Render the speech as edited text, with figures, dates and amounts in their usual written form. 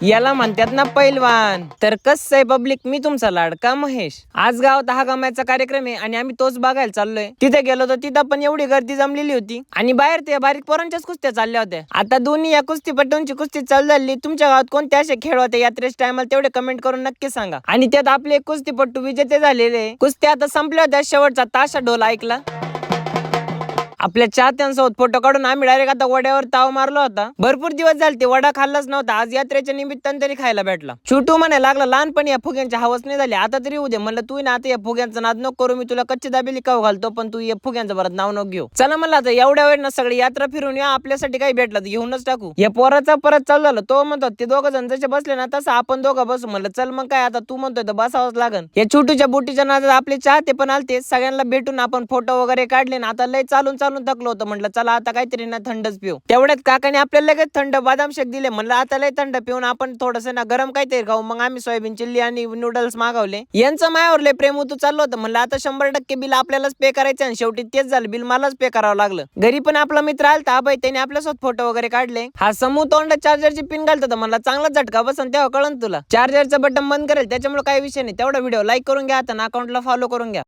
याला म्हणतात ना पैलवान. तर कसं आहे पब्लिक, मी तुमचा लाडका महेश. आज गावात हा गमायचा कार्यक्रम आहे आणि आम्ही तोच बघायला चाललोय. तिथे गेलो तर तिथं पण एवढी गर्दी जमलेली होती आणि बाहेर ते बारीक पोरांच्याच कुस्त्या चालल्या होत्या. आता दोन्ही या कुस्तीपटूंची कुस्ती चालू झाली. तुमच्या गावात कोणते असे खेळ होते यात्रेच्या टायमाला तेवढे कमेंट करून नक्की सांगा. आणि त्यात आपले कुस्तीपट्टू विजेते झालेले. कुस्त्या आता संपल्या होत्या, शेवटचा ताशा ढोल ऐकला. आपल्या चाहत्यांसोबत फोटो काढून आम्ही डायरेक्ट आता वड्यावर ताव मारला होता. भरपूर दिवस झाले ते वडा खाल्लाच नव्हता. आज यात्रेच्या निमित्तानं तरी खायला भेटला. छोटू म्हणायला लागला लहानपणी या फुग्यांच्या हवस नाही झाली, आता तरी उद्या. म्हणलं तू ना आता या फुग्यांचा नाद नको करू, मी तुला कच्ची दाबेली खाऊ घालतो, पण तू या फुग्यांचं परत नाव नको घेऊ. चला म्हणलं आता एवढ्या वेळ ना सगळी यात्रा फिरून या, आपल्यासाठी काही भेटलं तर घेऊनच टाकू. या पोराचा परत चालू झालं. तो म्हणतो ते दोघं जण जसे बसले ना तसं आपण दोघं बसू. म्हणलं चल मग काय, आता तू म्हणतोय तर बसावंच लागन. या छोटूच्या बुटीच्या नादात आपले चाहते पण आलते. सगळ्यांना भेटून आपण फोटो वगैरे काढले ना. आता लय चालून चालून थकलो होतं. म्हणलं चला आता काहीतरी ना थंडच पिऊ. तेवढ्यात काकाने आपल्याला लगेच थंड बदाम शेक दिले. म्हणलं आता लय थंड पिऊन आपण थोडस ना गरम काहीतरी खाऊ. मग आम्ही सोयाबीन चिल्ली आणि नूडल्स मागवले. यांचं मायावर लय प्रेम होतं चाललं होतं. म्हणलं आता 100% बिल आपल्यालाच पे करायचं आणि शेवटी तेच झालं, बिल मलाच पे करावं लागलं. घरी पण आपला मित्र आलता अभय, त्याने आपल्यासोबत फोटो वगैरे काढले. हा समूह तोंडात चार्जरची पिन घालतो. म्हणला चांगला झटका बसन तेव्हा कळन तुला. चार्जरचं बटन बंद करेल त्याच्यामुळे काही विषय नाही. तेवढा व्हिडिओ लाईक करून घ्या आणि अकाउंटला फॉलो करून घ्या.